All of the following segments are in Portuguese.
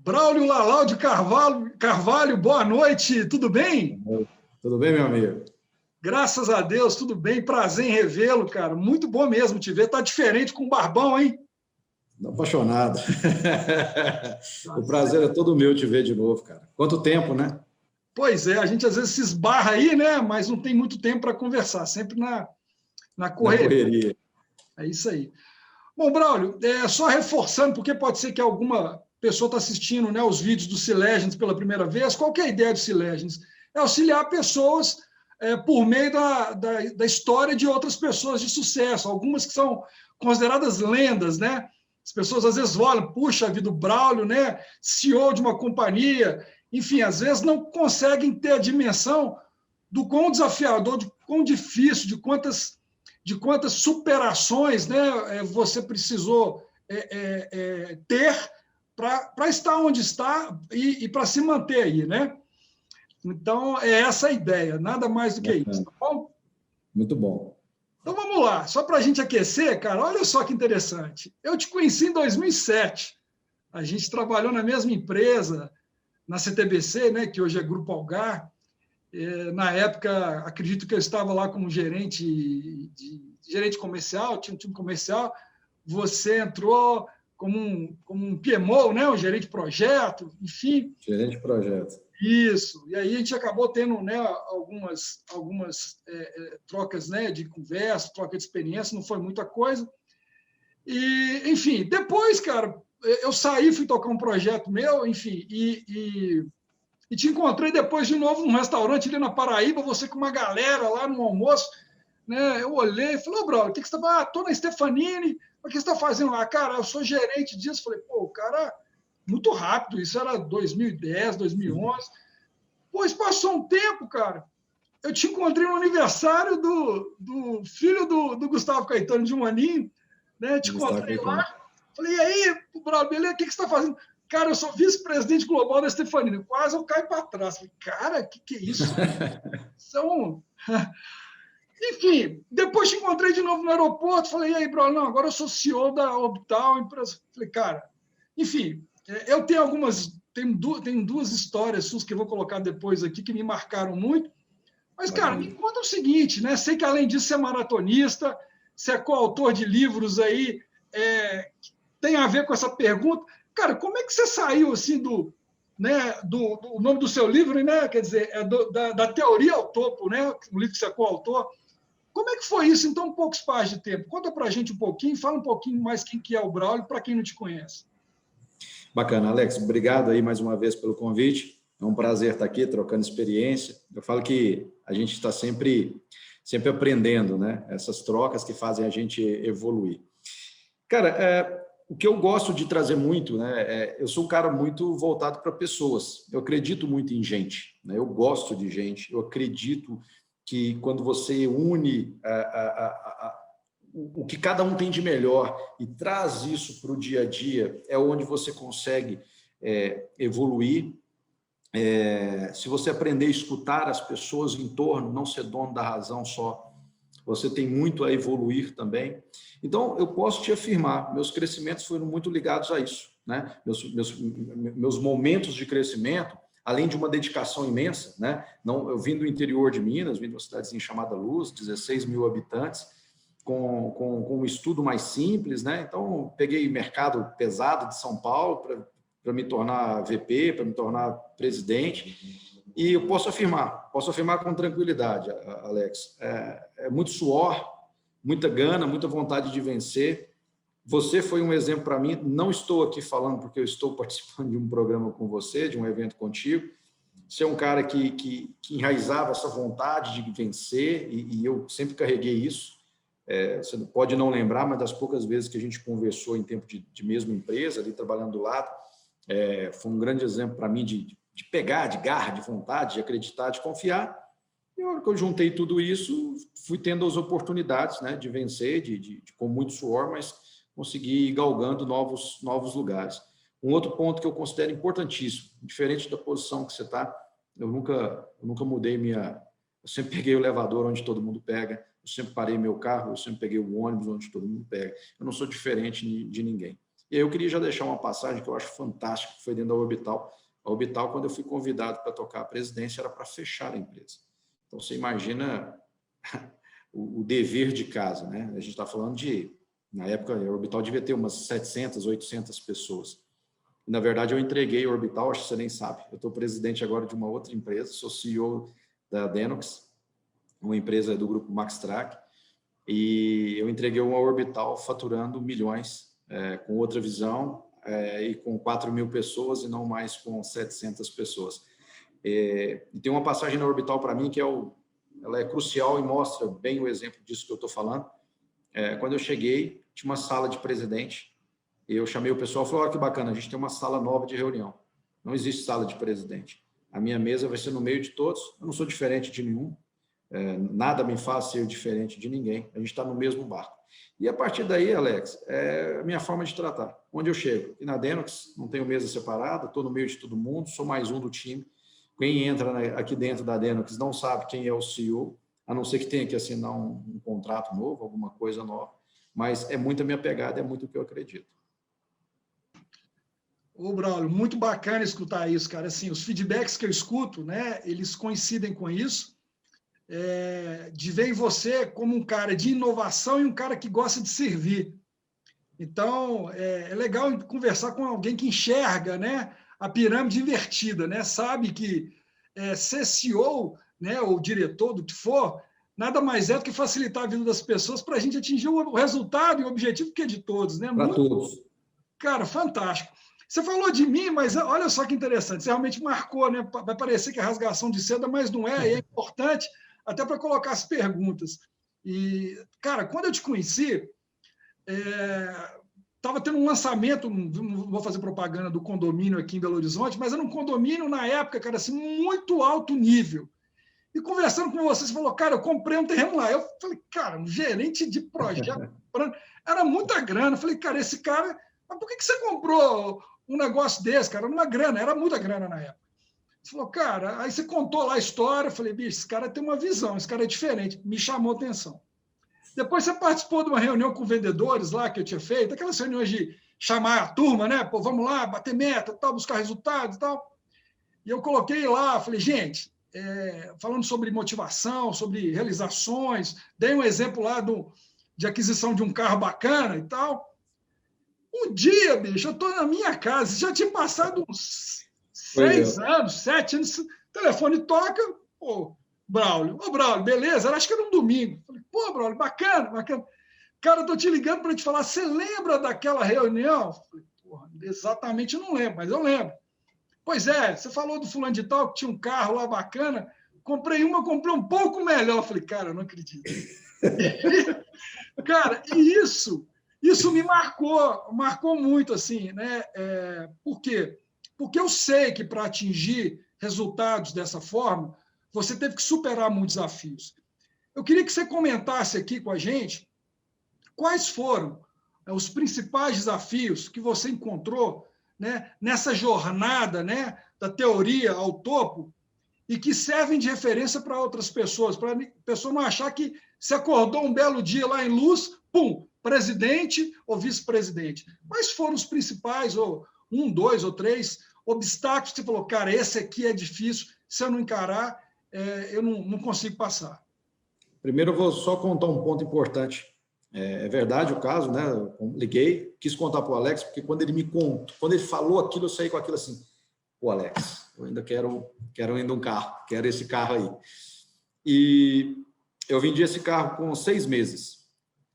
Braulio Lalau de Carvalho, boa noite, tudo bem? Tudo bem, meu amigo? Graças a Deus, tudo bem, prazer em revê-lo, cara, muito bom mesmo te ver, tá diferente com o barbão, hein? Estou apaixonado. O prazer é todo meu te ver de novo, cara. Quanto tempo, né? Pois é, a gente às vezes se esbarra aí, né, mas não tem muito tempo para conversar, sempre na Na correria. correria. É isso aí. Bom, Braulio, só reforçando, porque pode ser que alguma pessoa está assistindo, né, os vídeos do Cilegends pela primeira vez. Qual que é a ideia do Cilegends? É auxiliar pessoas por meio da história de outras pessoas de sucesso, algumas que são consideradas lendas, né? As pessoas às vezes olham, puxa vida, o Braulio, né, CEO de uma companhia, enfim, às vezes não conseguem ter a dimensão do quão desafiador, de quão difícil, de quantas superações, né, você precisou ter para estar onde está e para se manter aí, né? Então, é essa a ideia, nada mais do que isso, tá bom? Muito bom. Então, vamos lá, só para a gente aquecer, cara, olha só que interessante. Eu te conheci em 2007, a gente trabalhou na mesma empresa, na CTBC, né, que hoje é Grupo Algar. Na época, acredito que eu estava lá como gerente comercial, tinha um time comercial. Você entrou como um PMO, né, um gerente de projeto, enfim. Gerente de projeto. Isso. E aí a gente acabou tendo, né, algumas trocas, né, de conversa, troca de experiência, não foi muita coisa. E, enfim, depois, cara, eu saí, fui tocar um projeto meu, enfim, e te encontrei depois de novo num restaurante ali na Paraíba, você com uma galera lá no almoço, né? Eu olhei e falei, ô, brother, o que você está... Ah, tô na Stefanini, o que você está fazendo lá? Cara, eu sou gerente disso. Falei, pô, o cara, muito rápido, isso era 2010, 2011. Pois passou um tempo, cara, eu te encontrei no aniversário do filho do Gustavo Caetano, de um aninho, né? Te encontrei lá, falei, e aí, brother, beleza, o que você está fazendo? Cara, eu sou vice-presidente global da Stefanini. Quase eu caio para trás. Falei, cara, o que é isso? São... Enfim, depois te encontrei de novo no aeroporto. Falei, e aí, brother, não, agora eu sou CEO da Orbital, empresa. Falei, cara, enfim, eu tenho tenho duas histórias suas que eu vou colocar depois aqui que me marcaram muito. Mas, cara, me conta o seguinte, né? Sei que além disso você é maratonista, você é coautor de livros aí, que tem a ver com essa pergunta. Cara, como é que você saiu assim do nome do seu livro, né? Quer dizer, da teoria ao topo, né? O livro que você é coautor. Como é que foi isso em tão pouco espaço de tempo? Conta para a gente um pouquinho, fala um pouquinho mais quem que é o Braulio, para quem não te conhece. Bacana, Alex. Obrigado aí mais uma vez pelo convite. É um prazer estar aqui trocando experiência. Eu falo que a gente está sempre aprendendo, né? Essas trocas que fazem a gente evoluir. Cara, o que eu gosto de trazer muito, né? Eu sou um cara muito voltado para pessoas. Eu acredito muito em gente, né? Eu gosto de gente. Eu acredito que quando você une o que cada um tem de melhor e traz isso para o dia a dia, é onde você consegue evoluir. Se você aprender a escutar as pessoas em torno, não ser dono da razão só, você tem muito a evoluir também. Então, eu posso te afirmar, meus crescimentos foram muito ligados a isso, né? Meus momentos de crescimento, além de uma dedicação imensa, né? Não, eu vim do interior de Minas, vim de uma cidadezinha chamada Luz, 16 mil habitantes, com um estudo mais simples, né? Então, peguei mercado pesado de São Paulo para me tornar VP, para me tornar presidente. E eu posso afirmar com tranquilidade, Alex, é muito suor, muita gana, muita vontade de vencer. Você foi um exemplo para mim. Não estou aqui falando porque eu estou participando de um programa com você, de um evento contigo. Você é um cara que enraizava essa vontade de vencer e eu sempre carreguei isso. Você pode não lembrar, mas das poucas vezes que a gente conversou em tempo de mesma empresa, ali trabalhando do lado, foi um grande exemplo para mim de pegar, de garra, de vontade, de acreditar, de confiar. E na hora que eu juntei tudo isso, fui tendo as oportunidades, né, de vencer, com muito suor, mas conseguir ir galgando novos lugares. Um outro ponto que eu considero importantíssimo, diferente da posição que você está, eu nunca mudei eu sempre peguei o elevador onde todo mundo pega, eu sempre parei meu carro, eu sempre peguei o ônibus onde todo mundo pega. Eu não sou diferente de ninguém. E aí eu queria já deixar uma passagem que eu acho fantástica, que foi dentro da Orbital. A Orbital, quando eu fui convidado para tocar a presidência, era para fechar a empresa. Então, você imagina o dever de casa, né? A gente está falando de, na época, a Orbital devia ter umas 700, 800 pessoas. E, na verdade, eu entreguei a Orbital, acho que você nem sabe. Eu estou presidente agora de uma outra empresa, sou CEO da Denox, uma empresa do grupo Maxtrack, e eu entreguei uma Orbital faturando milhões, com outra visão, e com 4.000 pessoas e não mais com 700 pessoas. E tem uma passagem na Orbital para mim que ela é crucial e mostra bem o exemplo disso que eu estou falando. Quando eu cheguei, tinha uma sala de presidente, e eu chamei o pessoal e falei, olha que bacana, a gente tem uma sala nova de reunião. Não existe sala de presidente. A minha mesa vai ser no meio de todos, eu não sou diferente de nenhum, nada me faz ser diferente de ninguém, a gente está no mesmo barco. E a partir daí, Alex, é a minha forma de tratar. Onde eu chego? E na Denox, não tenho mesa separada, estou no meio de todo mundo, sou mais um do time. Quem entra aqui dentro da Denox não sabe quem é o CEO, a não ser que tenha que assinar um contrato novo, alguma coisa nova, mas é muito a minha pegada, é muito o que eu acredito. Ô, Braulio, muito bacana escutar isso, cara. Assim, os feedbacks que eu escuto, né, eles coincidem com isso, de ver em você como um cara de inovação e um cara que gosta de servir. Então, é legal conversar com alguém que enxerga, né, a pirâmide invertida, né, sabe que ser CEO, né, ou diretor do que for, nada mais é do que facilitar a vida das pessoas para a gente atingir o resultado e o objetivo que é de todos. Né? Para todos. Cara, fantástico. Você falou de mim, mas olha só que interessante, você realmente marcou, né? Vai parecer que é rasgação de seda, mas não é, e é importante até para colocar as perguntas. E, cara, quando eu te conheci, estava tendo um lançamento, não vou fazer propaganda do condomínio aqui em Belo Horizonte, mas era um condomínio na época, cara, assim, muito alto nível. E conversando com você falou, cara, eu comprei um terreno lá. Eu falei, cara, um gerente de projeto, era muita grana. Eu falei, cara, esse cara, mas por que você comprou um negócio desse, cara? Uma grana, era muita grana na época. Você falou, cara, aí você contou lá a história, eu falei, bicho, esse cara tem uma visão, esse cara é diferente, me chamou a atenção. Depois você participou de uma reunião com vendedores lá que eu tinha feito, aquelas reuniões de chamar a turma, né? Pô, vamos lá, bater meta, tal, buscar resultados e tal. E eu coloquei lá, falei, gente, falando sobre motivação, sobre realizações, dei um exemplo lá de aquisição de um carro bacana e tal. Um dia, bicho, eu estou na minha casa, já tinha passado uns 6 anos, 7 anos, o telefone toca, pô, Braulio, ô Braulio, beleza? Acho que era um domingo. Falei, pô, Braulio, bacana, bacana. Cara, estou te ligando para te falar, você lembra daquela reunião? Falei, porra, exatamente eu não lembro, mas eu lembro. Pois é, você falou do fulano de tal, que tinha um carro lá bacana, comprei um pouco melhor. Falei, cara, eu não acredito. Cara, e isso me marcou muito, assim, né? Por quê? Porque eu sei que para atingir resultados dessa forma, você teve que superar muitos desafios. Eu queria que você comentasse aqui com a gente quais foram os principais desafios que você encontrou, né, nessa jornada, né, da teoria ao topo e que servem de referência para outras pessoas, para a pessoa não achar que se acordou um belo dia lá em Luz, pum, presidente ou vice-presidente. Quais foram os principais, ou 1, 2 ou 3 obstáculos que você falou, cara, esse aqui é difícil, se eu não encarar, eu não consigo passar? Primeiro, eu vou só contar um ponto importante. É verdade o caso, né? Eu liguei, quis contar para o Alex, porque quando ele me contou, quando ele falou aquilo, eu saí com aquilo assim, pô, Alex, eu ainda quero ainda um carro, quero esse carro aí. E eu vendi esse carro com 6 meses.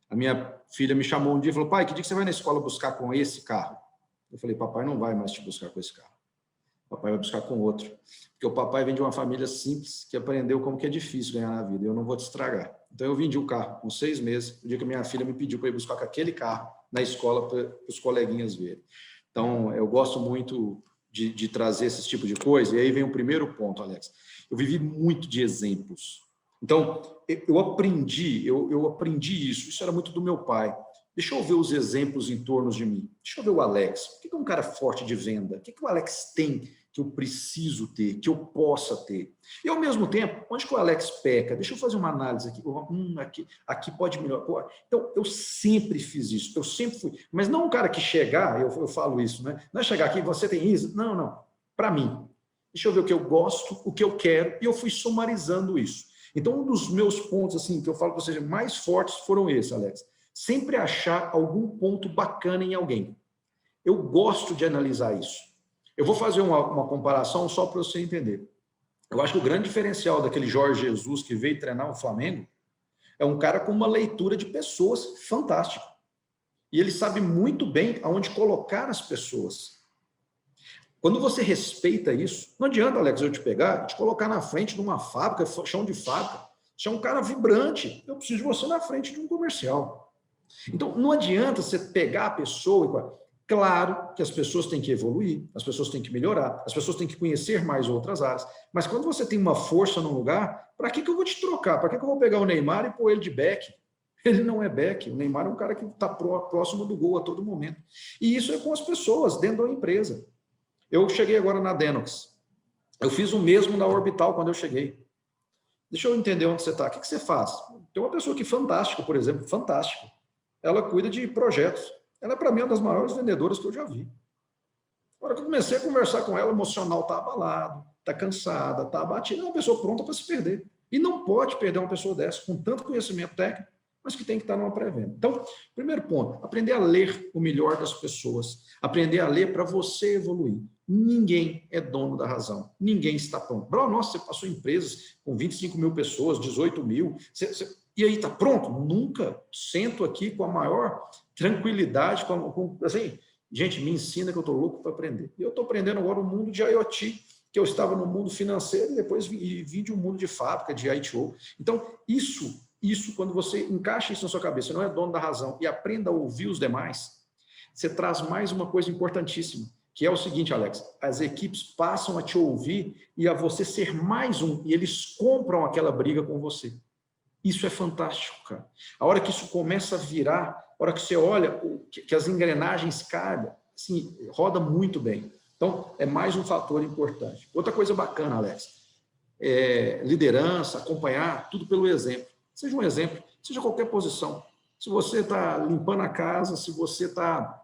A minha filha me chamou um dia e falou, pai, que dia que você vai na escola buscar com esse carro? Eu falei, papai não vai mais te buscar com esse carro. Papai vai buscar com outro. Porque o papai vem de uma família simples que aprendeu como que é difícil ganhar na vida. Eu não vou te estragar. Então, eu vendi o carro com 6 meses, o dia que a minha filha me pediu para ir buscar com aquele carro na escola para os coleguinhas verem. Então, eu gosto muito de trazer esse tipo de coisa. E aí vem o primeiro ponto, Alex. Eu vivi muito de exemplos. Então, eu aprendi isso. Isso era muito do meu pai. Deixa eu ver os exemplos em torno de mim. Deixa eu ver o Alex. O que é um cara forte de venda? O que o Alex tem que eu preciso ter, que eu possa ter. E, ao mesmo tempo, onde que o Alex peca? Deixa eu fazer uma análise aqui. Aqui pode melhorar. Então, eu sempre fiz isso, eu sempre fui. Mas não um cara que chegar, eu falo isso, né? Não é chegar aqui, você tem isso. Não, não. Para mim. Deixa eu ver o que eu gosto, o que eu quero, e eu fui sumarizando isso. Então, um dos meus pontos, assim, que eu falo para vocês, mais fortes foram esses, Alex. Sempre achar algum ponto bacana em alguém. Eu gosto de analisar isso. Eu vou fazer uma comparação só para você entender. Eu acho que o grande diferencial daquele Jorge Jesus que veio treinar o Flamengo é um cara com uma leitura de pessoas fantástica. E ele sabe muito bem aonde colocar as pessoas. Quando você respeita isso, não adianta, Alex, eu te pegar e te colocar na frente de uma fábrica, chão de fábrica. Você é um cara vibrante. Eu preciso de você na frente de um comercial. Então, não adianta você pegar a pessoa. Claro que as pessoas têm que evoluir, as pessoas têm que melhorar, as pessoas têm que conhecer mais outras áreas. Mas quando você tem uma força num lugar, para que eu vou te trocar? Para que eu vou pegar o Neymar e pôr ele de back? Ele não é back. O Neymar é um cara que está próximo do gol a todo momento. E isso é com as pessoas dentro da empresa. Eu cheguei agora na Denox. Eu fiz o mesmo na Orbital quando eu cheguei. Deixa eu entender onde você está. O que você faz? Tem uma pessoa aqui fantástica, por exemplo, fantástica. Ela cuida de projetos. Ela, para mim, é uma das maiores vendedoras que eu já vi. Na hora que eu comecei a conversar com ela, o emocional está abalado, está cansada, está abatida. É uma pessoa pronta para se perder. E não pode perder uma pessoa dessa, com tanto conhecimento técnico, mas que tem que estar numa pré-venda. Então, primeiro ponto, aprender a ler o melhor das pessoas. Aprender a ler para você evoluir. Ninguém é dono da razão. Ninguém está pronto. Nossa, você passou empresas com 25 mil pessoas, 18 mil. E aí, está pronto? Nunca. Sento aqui com a maior tranquilidade. Assim, gente, me ensina que eu estou louco para aprender. E eu estou aprendendo agora o mundo de IoT, que eu estava no mundo financeiro e depois vim de um mundo de fábrica, de ITO. Então, isso, quando você encaixa isso na sua cabeça, não é dono da razão, e aprenda a ouvir os demais, você traz mais uma coisa importantíssima, que é o seguinte, Alex, as equipes passam a te ouvir e a você ser mais um, e eles compram aquela briga com você. Isso é fantástico, cara. A hora que isso começa a virar, a hora que você olha que as engrenagens caem, assim, roda muito bem. Então, é mais um fator importante. Outra coisa bacana, Alex, liderança, acompanhar, tudo pelo exemplo. Seja um exemplo, seja qualquer posição. Se você está limpando a casa, se você está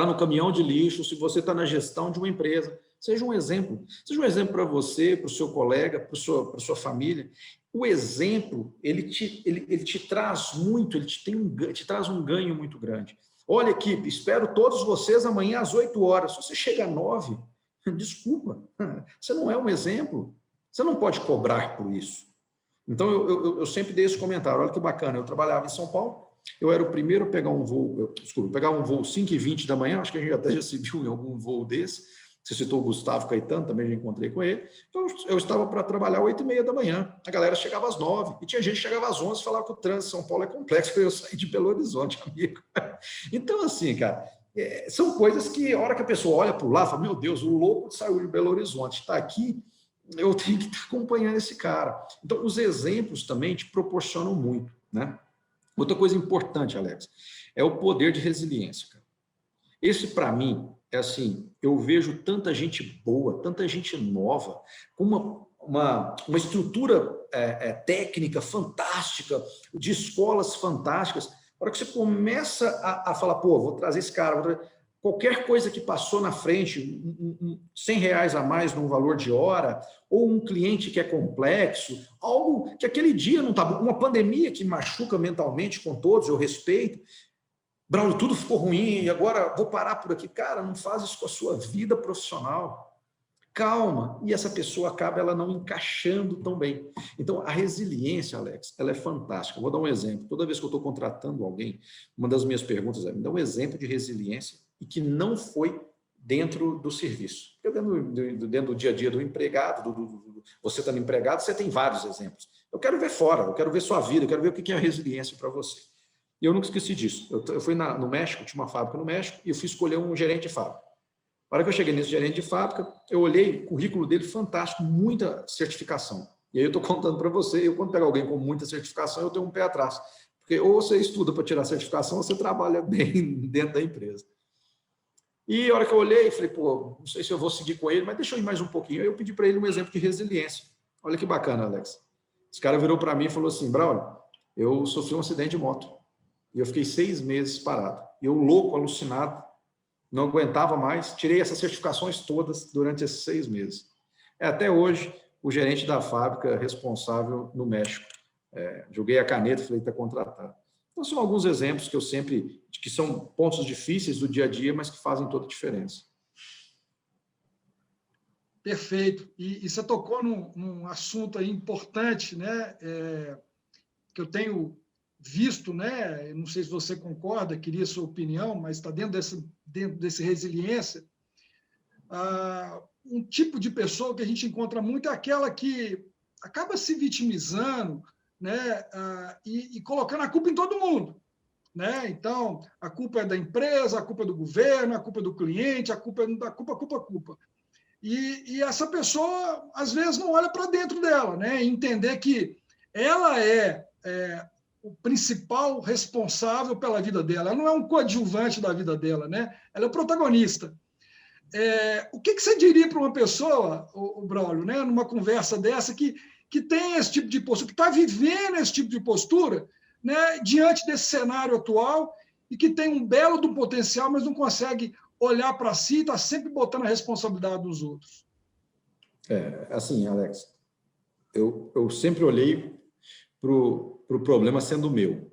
no caminhão de lixo, se você está na gestão de uma empresa, seja um exemplo. Seja um exemplo para você, para o seu colega, para a sua família. O exemplo, ele te traz muito, te traz um ganho muito grande. Olha, equipe, espero todos vocês amanhã às 8 horas. Se você chega às 9, desculpa, você não é um exemplo. Você não pode cobrar por isso. Então, eu sempre dei esse comentário. Olha que bacana, eu trabalhava em São Paulo, eu era o primeiro a pegar um voo, pegar um voo 5h20 da manhã, acho que a gente até já se viu em algum voo desse. Você citou o Gustavo Caetano, também já encontrei com ele. Então, eu estava para trabalhar às 8h30 da manhã. A galera chegava às 9h. E tinha gente que chegava às 11h e falava que o trânsito em São Paulo é complexo. Eu saí de Belo Horizonte, amigo. Então, assim, cara, são coisas que, a hora que a pessoa olha para o lado, fala, meu Deus, o louco saiu de Belo Horizonte, está aqui, eu tenho que estar acompanhando esse cara. Então, os exemplos também te proporcionam muito, né? Outra coisa importante, Alex, é o poder de resiliência, cara. Esse, para mim, é assim, eu vejo tanta gente boa, tanta gente nova, com uma estrutura técnica fantástica, de escolas fantásticas. A hora que você começa a falar, pô, vou trazer esse cara, qualquer coisa que passou na frente, R$100 a mais no valor de hora, ou um cliente que é complexo, algo que aquele dia não está bom, uma pandemia que machuca mentalmente com todos, eu respeito. Braulio, tudo ficou ruim e agora vou parar por aqui. Cara, não faz isso com a sua vida profissional. Calma. E essa pessoa acaba ela não encaixando tão bem. Então, a resiliência, Alex, ela é fantástica. Vou dar um exemplo. Toda vez que eu estou contratando alguém, uma das minhas perguntas é, me dá um exemplo de resiliência e que não foi dentro do serviço. Porque dentro do dia a dia do empregado, você está no empregado, você tem vários exemplos. Eu quero ver fora, eu quero ver sua vida, eu quero ver o que é a resiliência para você. E eu nunca esqueci disso. Eu fui no México, tinha uma fábrica no México, e eu fui escolher um gerente de fábrica. Na hora que eu cheguei nesse gerente de fábrica, eu olhei o currículo dele, fantástico, muita certificação. E aí eu estou contando para você, quando pego alguém com muita certificação, eu tenho um pé atrás. Porque ou você estuda para tirar certificação, ou você trabalha bem dentro da empresa. E a hora que eu olhei, falei, pô, não sei se eu vou seguir com ele, mas deixa eu ir mais um pouquinho. Aí eu pedi para ele um exemplo de resiliência. Olha que bacana, Alex. Esse cara virou para mim e falou assim, Braulio, eu sofri um acidente de moto. E eu fiquei 6 meses parado. Eu louco, alucinado, não aguentava mais. Tirei essas certificações todas durante esses 6 meses. Até hoje, o gerente da fábrica responsável no México. Joguei a caneta e falei, está contratado. Então, são alguns exemplos que eu sempre... que são pontos difíceis do dia a dia, mas que fazem toda a diferença. Perfeito. E você tocou num assunto aí importante, né? Que eu tenho visto, né? Não sei se você concorda, queria a sua opinião, mas está dentro desse resiliência. Um tipo de pessoa que a gente encontra muito é aquela que acaba se vitimizando, né? E colocando a culpa em todo mundo. Né? Então, a culpa é da empresa, a culpa é do governo, a culpa é do cliente, a culpa é da culpa. E essa pessoa, às vezes, não olha para dentro dela, né? Entender que ela é o principal responsável pela vida dela. Ela não é um coadjuvante da vida dela, né? Ela é o protagonista. O que você diria para uma pessoa, o Braulio, né? Numa conversa dessa, que tem esse tipo de postura, que está vivendo esse tipo de postura, né? Diante desse cenário atual e que tem um belo do potencial, mas não consegue olhar para si, está sempre botando a responsabilidade dos outros. Assim, Alex, eu sempre olhei para o problema sendo meu.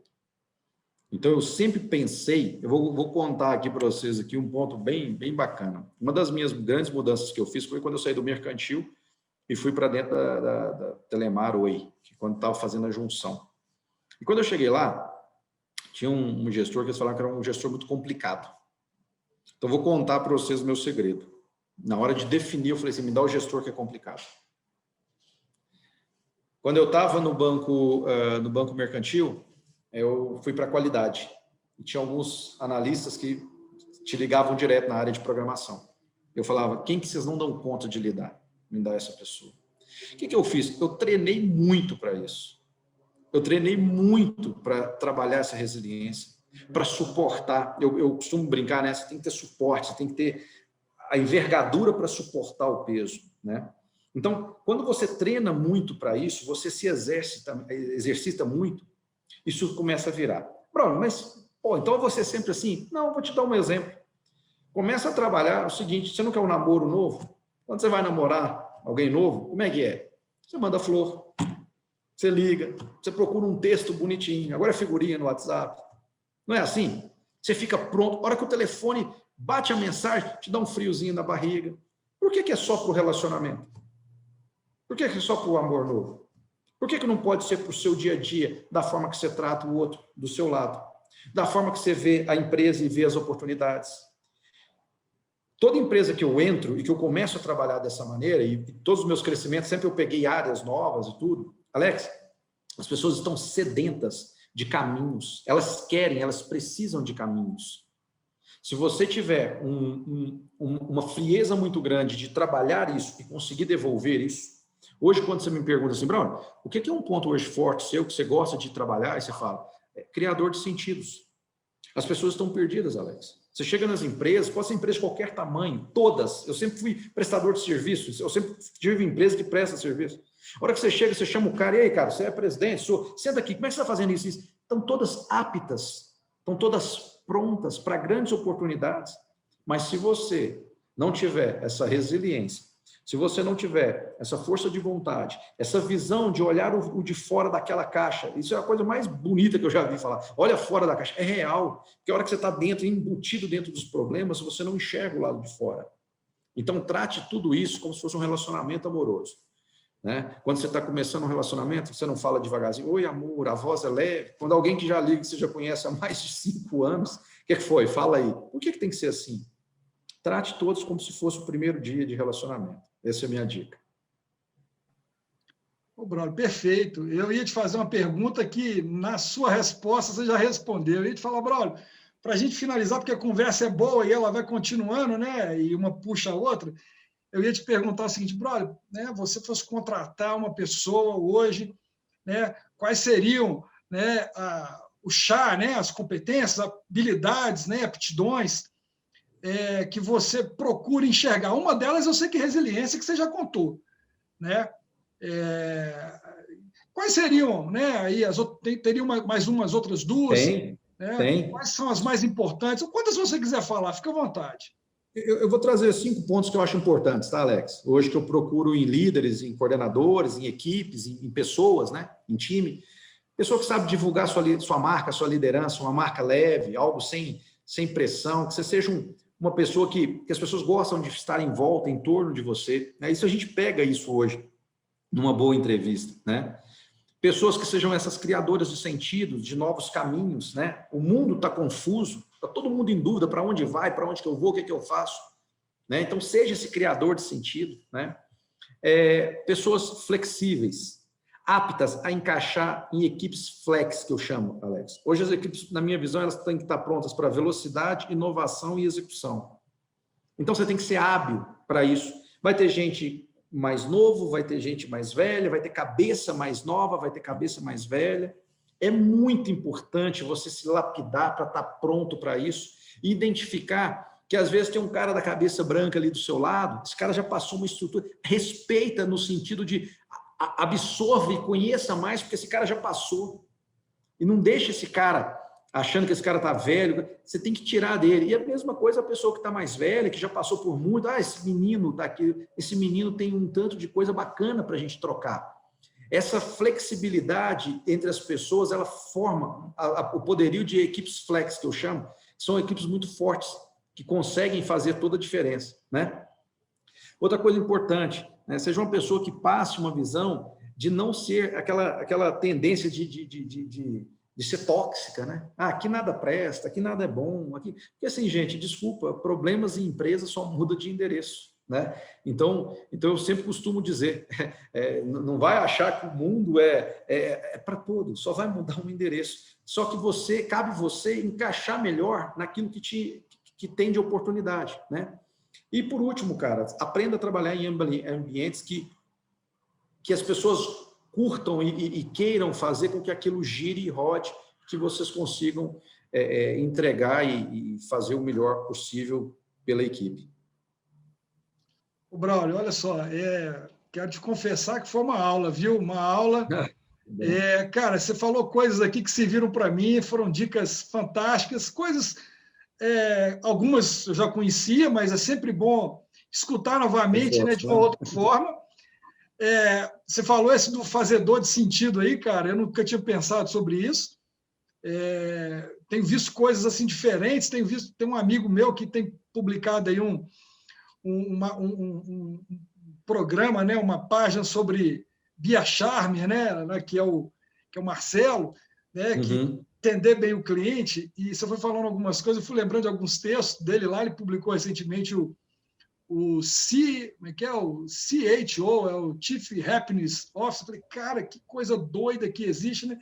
Então, eu sempre pensei, eu vou contar aqui para vocês aqui um ponto bem bacana. Uma das minhas grandes mudanças que eu fiz foi quando eu saí do mercantil e fui para dentro da Telemar Oi, que quando estava fazendo a junção. E quando eu cheguei lá, tinha um gestor que eles falaram que era um gestor muito complicado. Então, eu vou contar para vocês o meu segredo. Na hora de definir, eu falei assim, me dá o gestor que é complicado. Quando eu estava no banco mercantil, eu fui para a qualidade. E tinha alguns analistas que te ligavam direto na área de programação. Eu falava, quem que vocês não dão conta de lidar? Me dá essa pessoa. O que eu fiz? Eu treinei muito para isso. Eu treinei muito para trabalhar essa resiliência, para suportar. Eu costumo brincar, né? Você tem que ter suporte, você tem que ter a envergadura para suportar o peso, né? Então, quando você treina muito para isso, você se exercita muito, isso começa a virar. Bruno, mas, então você sempre assim? Não, vou te dar um exemplo. Começa a trabalhar o seguinte, você não quer um namoro novo? Quando você vai namorar alguém novo, como é que é? Você manda flor, você liga, você procura um texto bonitinho, agora é figurinha no WhatsApp. Não é assim? Você fica pronto, a hora que o telefone bate a mensagem, te dá um friozinho na barriga. Por que é só para o relacionamento? Por que é só para o amor novo? Por que não pode ser para o seu dia a dia, da forma que você trata o outro do seu lado? Da forma que você vê a empresa e vê as oportunidades? Toda empresa que eu entro e que eu começo a trabalhar dessa maneira, e todos os meus crescimentos, sempre eu peguei áreas novas e tudo. Alex, as pessoas estão sedentas de caminhos. Elas querem, elas precisam de caminhos. Se você tiver uma frieza muito grande de trabalhar isso e conseguir devolver isso, hoje, quando você me pergunta assim, Bruno, o que é um ponto hoje forte seu, que você gosta de trabalhar? E você fala, criador de sentidos. As pessoas estão perdidas, Alex. Você chega nas empresas, pode ser empresa de qualquer tamanho, todas. Eu sempre fui prestador de serviços, eu sempre tive empresa que presta serviço. A hora que você chega, você chama o cara, e aí, cara, você é presidente, senta aqui, como é que você está fazendo isso? Estão todas aptas, estão todas prontas para grandes oportunidades. Mas se você não tiver essa resiliência, se você não tiver essa força de vontade, essa visão de olhar o de fora daquela caixa, isso é a coisa mais bonita que eu já vi falar. Olha fora da caixa, é real. Porque a hora que você está dentro, embutido dentro dos problemas, você não enxerga o lado de fora. Então, trate tudo isso como se fosse um relacionamento amoroso. Né? Quando você está começando um relacionamento, você não fala devagarzinho, oi amor, a voz é leve. Quando alguém que já liga, que você já conhece há mais de 5 anos, o que foi? Fala aí. Por que tem que ser assim? Trate todos como se fosse o primeiro dia de relacionamento. Essa é a minha dica. Ô, Braulio, perfeito. Eu ia te fazer uma pergunta que, na sua resposta, você já respondeu. Eu ia te falar, Braulio, para a gente finalizar, porque a conversa é boa e ela vai continuando, né? E uma puxa a outra. Eu ia te perguntar o seguinte, Braulio, né? Você fosse contratar uma pessoa hoje, né? Quais seriam, né? O chá, né? As competências, habilidades, né? Aptidões que você procura enxergar? Uma delas eu sei que é resiliência, que você já contou, né? Quais seriam, né? Aí teriam mais umas outras duas, né? Tem. Quais são as mais importantes? Quantas você quiser falar, fica à vontade. Eu vou trazer 5 pontos que eu acho importantes, tá, Alex? Hoje que eu procuro em líderes, em coordenadores, em equipes, em pessoas, né? Em time. Pessoa que sabe divulgar sua marca, sua liderança, uma marca leve, algo sem pressão, que você seja uma pessoa que as pessoas gostam de estar em volta, em torno de você. Né? Isso a gente pega isso hoje numa boa entrevista, né? Pessoas que sejam essas criadoras de sentidos, de novos caminhos, né? O mundo está confuso, está todo mundo em dúvida para onde vai, para onde que eu vou, o que eu faço, né? Então seja esse criador de sentido, né? Pessoas flexíveis, aptas a encaixar em equipes flex, que eu chamo, Alex. Hoje as equipes, na minha visão, elas têm que estar prontas para velocidade, inovação e execução. Então você tem que ser hábil para isso. Vai ter gente mais novo, vai ter gente mais velha, vai ter cabeça mais nova, vai ter cabeça mais velha. É muito importante você se lapidar para estar pronto para isso e identificar que às vezes tem um cara da cabeça branca ali do seu lado, esse cara já passou uma estrutura, respeita no sentido de absorve e conheça mais, porque esse cara já passou. E não deixa esse cara achando que esse cara está velho, você tem que tirar dele. E a mesma coisa a pessoa que está mais velha, que já passou por muito, esse menino está aqui, esse menino tem um tanto de coisa bacana para a gente trocar. Essa flexibilidade entre as pessoas, ela forma o poderio de equipes flex, que eu chamo, são equipes muito fortes, que conseguem fazer toda a diferença, né? Outra coisa importante, né? Seja uma pessoa que passe uma visão de não ser aquela tendência de ser tóxica, né? Aqui nada presta, aqui nada é bom, aqui... Porque assim, gente, desculpa, problemas em empresas só mudam de endereço, né? Então eu sempre costumo dizer, não vai achar que o mundo é para todos, só vai mudar um endereço. Só que cabe você encaixar melhor naquilo que tem de oportunidade, né? E por último, cara, aprenda a trabalhar em ambientes que as pessoas curtam e queiram fazer com que aquilo gire e rode, que vocês consigam entregar e fazer o melhor possível pela equipe. O Braulio, olha só, quero te confessar que foi uma aula, viu? Uma aula. Cara, você falou coisas aqui que serviram para mim, foram dicas fantásticas, coisas, algumas eu já conhecia, mas é sempre bom escutar novamente, né, de uma outra forma. Você falou esse do fazedor de sentido aí, cara, eu nunca tinha pensado sobre isso. Tenho visto coisas assim diferentes, tem um amigo meu que tem publicado aí um programa, né, uma página sobre Biacharme, né, que é o Marcelo, né, que entender bem o cliente, e você foi falando algumas coisas, eu fui lembrando de alguns textos dele lá, ele publicou recentemente o CHO, é o Chief Happiness Officer. Eu falei, cara, que coisa doida que existe, né?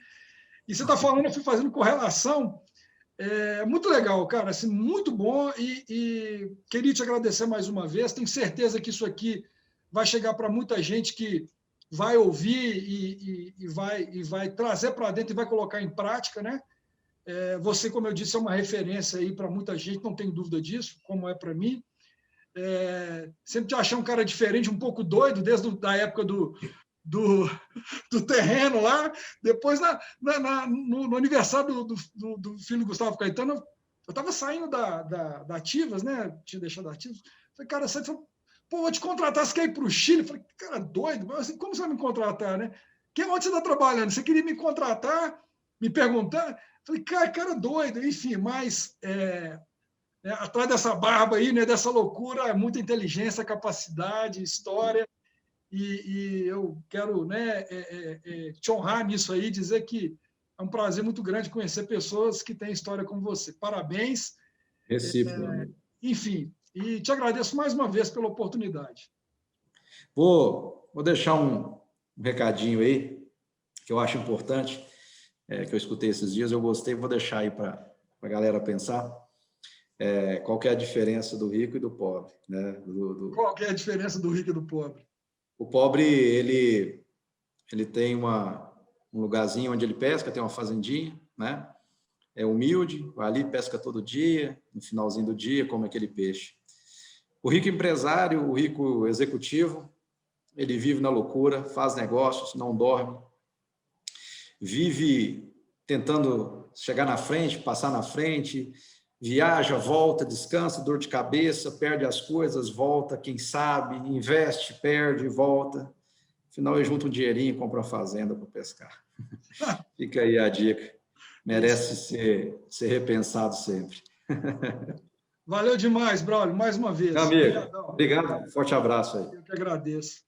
E você está falando, eu fui fazendo correlação, muito legal, cara, assim, muito bom, e queria te agradecer mais uma vez, tenho certeza que isso aqui vai chegar para muita gente que vai ouvir e vai trazer para dentro e vai colocar em prática, né? Você, como eu disse, é uma referência aí para muita gente, não tenho dúvida disso, como é para mim. Sempre te achei um cara diferente, um pouco doido, desde a época do terreno lá. Depois, no aniversário do filho do Gustavo Caetano, eu estava saindo da Ativas, né? Tinha deixado a Ativas. Falei, cara, você falou, pô, vou te contratar, você quer ir para o Chile? Falei, cara, doido, mas assim, como você vai me contratar, né? Onde você está trabalhando? Você queria me contratar, me perguntar? Falei, cara, doido, enfim, mas atrás dessa barba aí, né, dessa loucura, é muita inteligência, capacidade, história, e eu quero, né, te honrar nisso aí, dizer que é um prazer muito grande conhecer pessoas que têm história como você. Parabéns. Recíproco. Enfim, e te agradeço mais uma vez pela oportunidade. Vou deixar um recadinho aí, que eu acho importante, que eu escutei esses dias, eu gostei, vou deixar aí para a galera pensar. Qual que é a diferença do rico e do pobre, né? Qual que é a diferença do rico e do pobre? O pobre, ele tem um lugarzinho onde ele pesca, tem uma fazendinha, né? é humilde, vai ali, pesca todo dia, no finalzinho do dia, come aquele peixe. O rico empresário, o rico executivo, ele vive na loucura, faz negócios, não dorme, vive tentando chegar na frente, passar na frente, viaja, volta, descansa, dor de cabeça, perde as coisas, volta, quem sabe, investe, perde, volta. Afinal, ele junta um dinheirinho e compra uma fazenda para pescar. Fica aí a dica. Merece ser repensado sempre. Valeu demais, Braulio, mais uma vez. Meu amigo, obrigado. Forte abraço aí. Eu que agradeço.